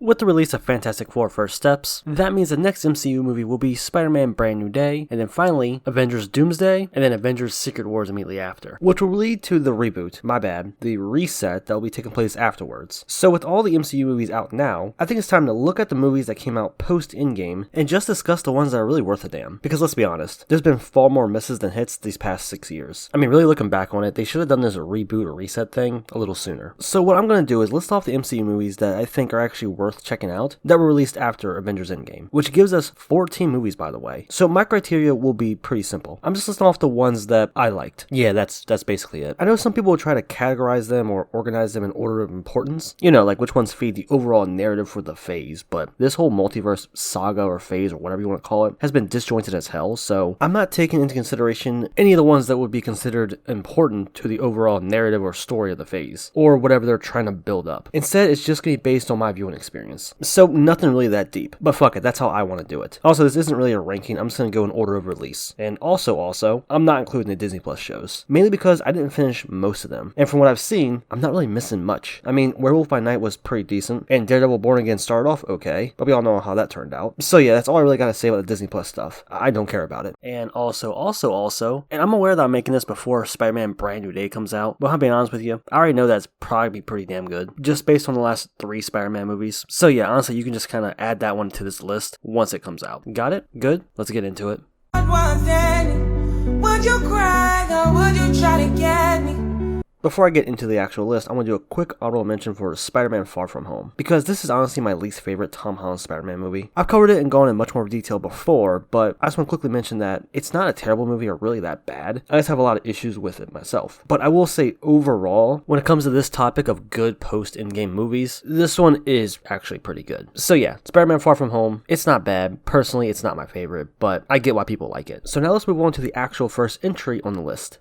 With the release of Fantastic Four First Steps, that means the next MCU movie will be Spider-Man Brand New Day, and then finally Avengers Doomsday, and then Avengers Secret Wars immediately after, which will lead to the reboot, the reset that will be taking place afterwards. So with all the MCU movies out now, I think it's time to look at the movies that came out post-Endgame and just discuss the ones that are really worth a damn. Because let's be honest, there's been far more misses than hits these past 6 years. I mean, really looking back on it, they should have done this reboot or reset thing a little sooner. So what I'm going to do is list off the MCU movies that I think are actually worth checking out that were released after Avengers Endgame, which gives us 14 movies, by the way. So my criteria will be pretty simple. I'm just listing off the ones that I liked. Yeah, that's basically it. I know some people will try to categorize them or organize them in order of importance, you know, like which ones feed the overall narrative for the phase, but this whole multiverse saga or phase or whatever you want to call it has been disjointed as hell, so I'm not taking into consideration any of the ones that would be considered important to the overall narrative or story of the phase, or whatever they're trying to build up. Instead, it's just going to be based on my viewing experience. So nothing really that deep, but fuck it, that's how I want to do it. Also, this isn't really a ranking, I'm just going to go in order of release. And also, I'm not including the Disney Plus shows, mainly because I didn't finish most of them, and from what I've seen, I'm not really missing much. I mean, Werewolf by Night was pretty decent, and Daredevil Born Again started off okay, but we all know how that turned out. So yeah, that's all I really gotta say about the Disney Plus stuff. I don't care about it. And also, and I'm aware that I'm making this before Spider-Man Brand New Day comes out, but I'm being honest with you, I already know that's probably be pretty damn good, just based on the last 3 Spider-Man movies. So yeah, honestly, you can just kind of add that one to this list once it comes out. Got it? Good? Let's get into it. Would you cry or would you try to get me? Before I get into the actual list, I want to do a quick honorable mention for Spider-Man Far From Home, because this is honestly my least favorite Tom Holland Spider-Man movie. I've covered it and gone in much more detail before, but I just want to quickly mention that it's not a terrible movie or really that bad. I just have a lot of issues with it myself. But I will say overall, when it comes to this topic of good post-Endgame movies, this one is actually pretty good. So yeah, Spider-Man Far From Home, it's not bad. Personally, it's not my favorite, but I get why people like it. So now let's move on to the actual first entry on the list.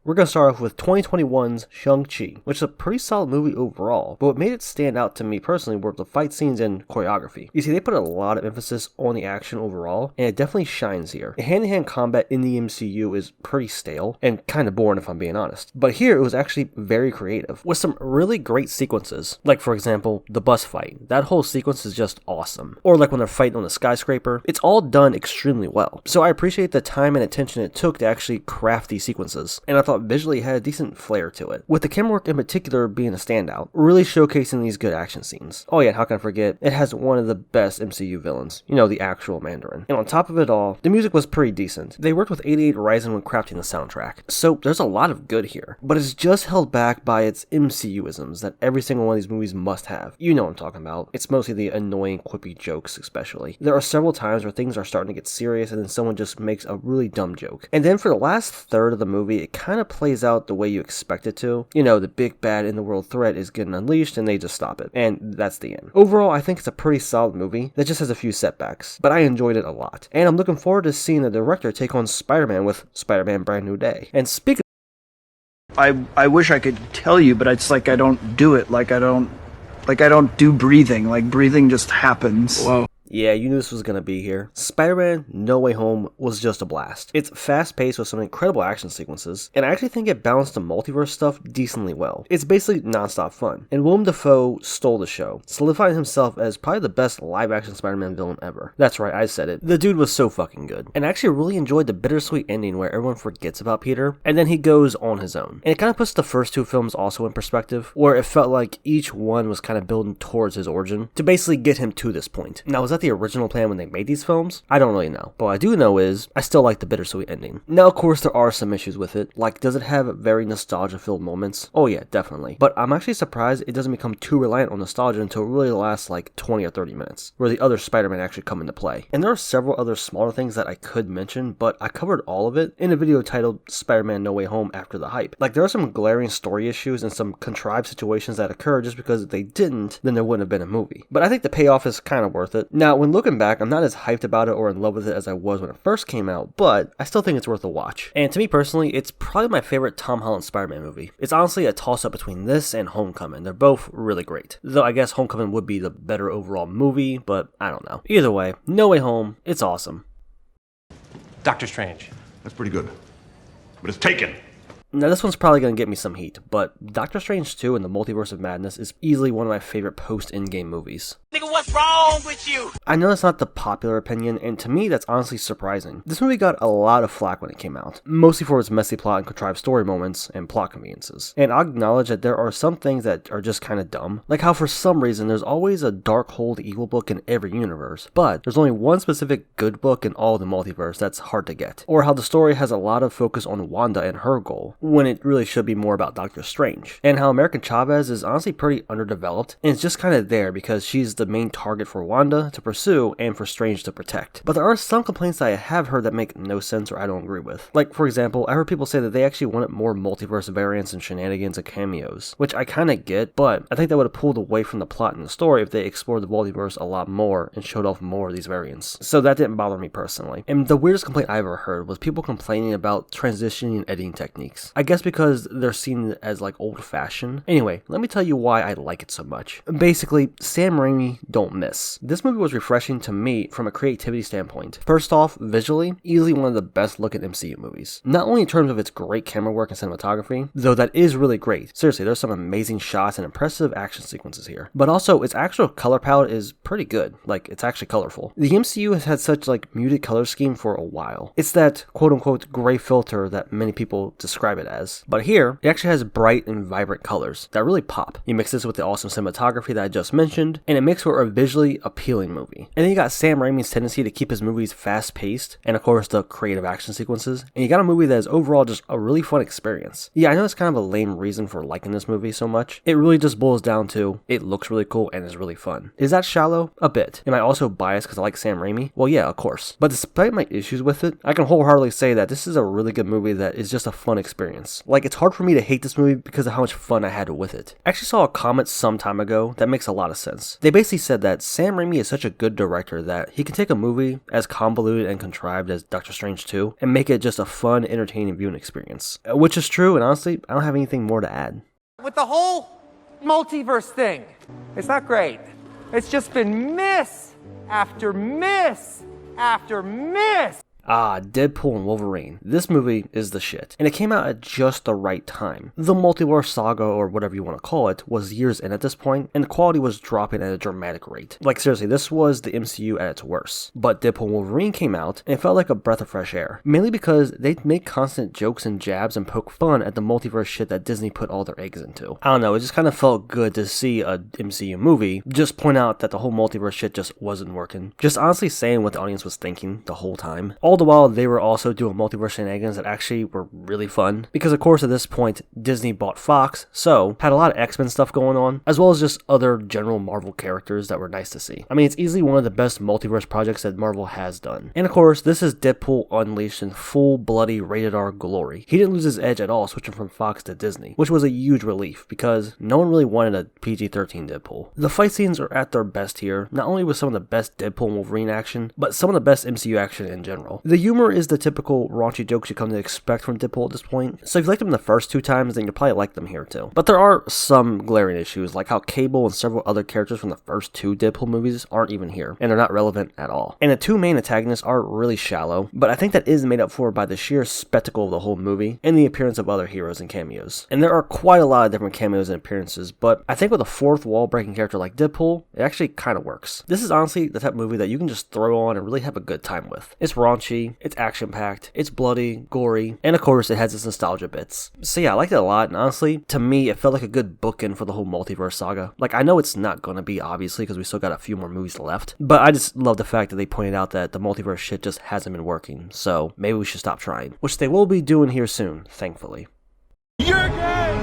We're going to start off with 2021's Shang-Chi, which is a pretty solid movie overall, but what made it stand out to me personally were the fight scenes and choreography. You see, they put a lot of emphasis on the action overall, and it definitely shines here. The hand-to-hand combat in the MCU is pretty stale, and kind of boring if I'm being honest. But here, it was actually very creative, with some really great sequences. Like, for example, the bus fight. That whole sequence is just awesome. Or like when they're fighting on the skyscraper. It's all done extremely well. So I appreciate the time and attention it took to actually craft these sequences, and I thought visually had a decent flair to it, with the camera work in particular being a standout, really showcasing these good action scenes. Oh yeah, how can I forget, it has one of the best MCU villains, you know, the actual Mandarin. And on top of it all, the music was pretty decent. They worked with 88 Rising when crafting the soundtrack, so there's a lot of good here, but it's just held back by its MCU-isms that every single one of these movies must have. You know what I'm talking about. It's mostly the annoying quippy jokes especially. There are several times where things are starting to get serious and then someone just makes a really dumb joke. And then for the last third of the movie, it kind of plays out the way you expect it to. You know, the big bad in the world threat is getting unleashed and they just stop it. And that's the end. Overall, I think it's a pretty solid movie that just has a few setbacks, but I enjoyed it a lot. And I'm looking forward to seeing the director take on Spider-Man with Spider-Man Brand New Day. And speaking I wish I could tell you, but it's like I don't do it. Like I don't do breathing. Like breathing just happens. Whoa. Yeah, you knew this was going to be here. Spider-Man No Way Home was just a blast. It's fast-paced with some incredible action sequences, and I actually think it balanced the multiverse stuff decently well. It's basically non-stop fun, and Willem Dafoe stole the show, solidifying himself as probably the best live-action Spider-Man villain ever. That's right, I said it. The dude was so fucking good. And I actually really enjoyed the bittersweet ending where everyone forgets about Peter, and then he goes on his own. And it kind of puts the first 2 films also in perspective, where it felt like each one was kind of building towards his origin to basically get him to this point. Now, was that the original plan when they made these films? I don't really know. But what I do know is, I still like the bittersweet ending. Now, of course, there are some issues with it. Like, does it have very nostalgia-filled moments? Oh yeah, definitely. But I'm actually surprised it doesn't become too reliant on nostalgia until it really lasts like 20 or 30 minutes, where the other Spider-Man actually come into play. And there are several other smaller things that I could mention, but I covered all of it in a video titled Spider-Man No Way Home After the Hype. Like, there are some glaring story issues and some contrived situations that occur just because if they didn't, then there wouldn't have been a movie. But I think the payoff is kind of worth it. Now, when looking back, I'm not as hyped about it or in love with it as I was when it first came out, but I still think it's worth a watch. And to me personally, it's probably my favorite Tom Holland Spider-Man movie. It's honestly a toss-up between this and Homecoming. They're both really great. Though I guess Homecoming would be the better overall movie, but I don't know. Either way, No Way Home, it's awesome. Doctor Strange. That's pretty good. But it's taken. Now this one's probably going to get me some heat, but Doctor Strange 2 and the Multiverse of Madness is easily one of my favorite post-Endgame movies. Nigga, what? what's wrong with you? I know that's not the popular opinion, and to me that's honestly surprising. This movie got a lot of flack when it came out, mostly for its messy plot and contrived story moments and plot conveniences. And I'll acknowledge that there are some things that are just kinda dumb, like how for some reason there's always a Darkhold evil book in every universe, but there's only one specific good book in all the multiverse that's hard to get. Or how the story has a lot of focus on Wanda and her goal, when it really should be more about Doctor Strange. And how American Chavez is honestly pretty underdeveloped, and it's just kinda there because she's the main target for Wanda to pursue and for Strange to protect. But there are some complaints that I have heard that make no sense or I don't agree with. Like, for example, I heard people say that they actually wanted more multiverse variants and shenanigans and cameos, which I kinda get, but I think that would have pulled away from the plot and the story if they explored the multiverse a lot more and showed off more of these variants. So that didn't bother me personally. And the weirdest complaint I ever heard was people complaining about transitioning and editing techniques. I guess because they're seen as like old-fashioned. Anyway, let me tell you why I like it so much. Basically, Sam Raimi don't miss. This movie was refreshing to me from a creativity standpoint. First off, visually, easily one of the best looking MCU movies. Not only in terms of its great camera work and cinematography, though that is really great. Seriously, there's some amazing shots and impressive action sequences here. But also, its actual color palette is pretty good. Like, it's actually colorful. The MCU has had such like muted color scheme for a while. It's that quote-unquote gray filter that many people describe it as. But here, it actually has bright and vibrant colors that really pop. You mix this with the awesome cinematography that I just mentioned, and it makes for a visually appealing movie. And then you got Sam Raimi's tendency to keep his movies fast-paced, and of course the creative action sequences, and you got a movie that is overall just a really fun experience. Yeah, I know it's kind of a lame reason for liking this movie so much. It really just boils down to, it looks really cool and is really fun. Is that shallow? A bit. Am I also biased because I like Sam Raimi? Well, yeah, of course. But despite my issues with it, I can wholeheartedly say that this is a really good movie that is just a fun experience. Like, it's hard for me to hate this movie because of how much fun I had with it. I actually saw a comment some time ago that makes a lot of sense. They basically said that Sam Raimi is such a good director that he can take a movie as convoluted and contrived as Doctor Strange 2 and make it just a fun, entertaining viewing experience. Which is true, and honestly, I don't have anything more to add. With the whole multiverse thing, it's not great. It's just been miss after miss after miss. Deadpool and Wolverine. This movie is the shit. And it came out at just the right time. The multiverse saga, or whatever you want to call it, was years in at this point, and the quality was dropping at a dramatic rate. Like, seriously, this was the MCU at its worst. But Deadpool and Wolverine came out, and it felt like a breath of fresh air. Mainly because they make constant jokes and jabs and poke fun at the multiverse shit that Disney put all their eggs into. I don't know, it just kind of felt good to see a MCU movie just point out that the whole multiverse shit just wasn't working. Just honestly saying what the audience was thinking the whole time. All the while, they were also doing multiverse shenanigans that actually were really fun. Because of course at this point, Disney bought Fox, so had a lot of X-Men stuff going on, as well as just other general Marvel characters that were nice to see. I mean, it's easily one of the best multiverse projects that Marvel has done. And of course, this is Deadpool unleashed in full bloody rated R glory. He didn't lose his edge at all switching from Fox to Disney, which was a huge relief because no one really wanted a PG-13 Deadpool. The fight scenes are at their best here, not only with some of the best Deadpool and Wolverine action, but some of the best MCU action in general. The humor is the typical raunchy jokes you come to expect from Deadpool at this point, so if you liked them the first two times, then you'll probably like them here too. But there are some glaring issues, like how Cable and several other characters from the first two Deadpool movies aren't even here, and they're not relevant at all. And the two main antagonists are really shallow, but I think that is made up for by the sheer spectacle of the whole movie, and the appearance of other heroes and cameos. And there are quite a lot of different cameos and appearances, but I think with a fourth wall-breaking character like Deadpool, it actually kind of works. This is honestly the type of movie that you can just throw on and really have a good time with. It's raunchy, it's action-packed, it's bloody, gory, and of course it has its nostalgia bits. So yeah, I liked it a lot, and honestly, to me, it felt like a good bookend for the whole multiverse saga. Like, I know it's not gonna be, obviously, because we still got a few more movies left, but I just love the fact that they pointed out that the multiverse shit just hasn't been working, so maybe we should stop trying. Which they will be doing here soon, thankfully. You're gay!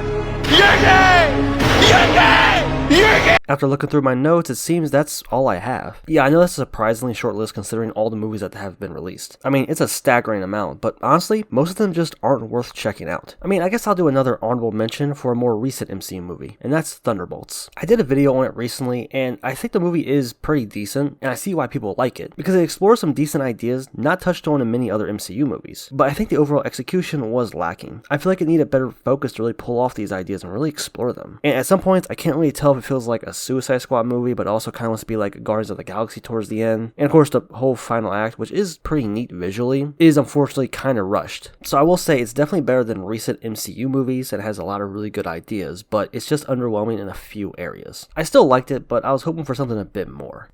You're gay! You're gay! You're gay! After looking through my notes, it seems that's all I have. Yeah, I know that's a surprisingly short list considering all the movies that have been released. I mean, it's a staggering amount, but honestly, most of them just aren't worth checking out. I mean, I guess I'll do another honorable mention for a more recent MCU movie, and that's Thunderbolts. I did a video on it recently, and I think the movie is pretty decent, and I see why people like it, because it explores some decent ideas not touched on in many other MCU movies. But I think the overall execution was lacking. I feel like it needed better focus to really pull off these ideas and really explore them. And at some points, I can't really tell if it feels feels like a Suicide Squad movie, but also kind of wants to be like Guardians of the Galaxy towards the end. And of course, the whole final act, which is pretty neat visually, is unfortunately kind of rushed. So I will say it's definitely better than recent MCU movies and has a lot of really good ideas, but it's just underwhelming in a few areas. I still liked it, but I was hoping for something a bit more.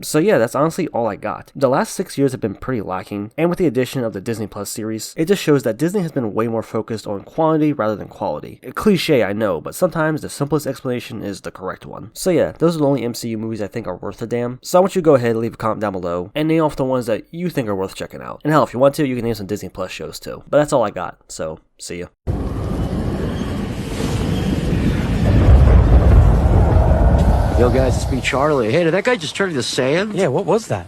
So yeah, that's honestly all I got. The last 6 years have been pretty lacking, and with the addition of the Disney Plus series, it just shows that Disney has been way more focused on quantity rather than quality. A cliche, I know, but sometimes the simplest explanation is the correct one. So yeah, those are the only MCU movies I think are worth a damn. So I want you to go ahead and leave a comment down below and name off the ones that you think are worth checking out. And hell, if you want to, you can name some Disney Plus shows too. But that's all I got, so see ya. Yo guys, it's me, Charlie. Hey, did that guy just turn into sand? Yeah, what was that?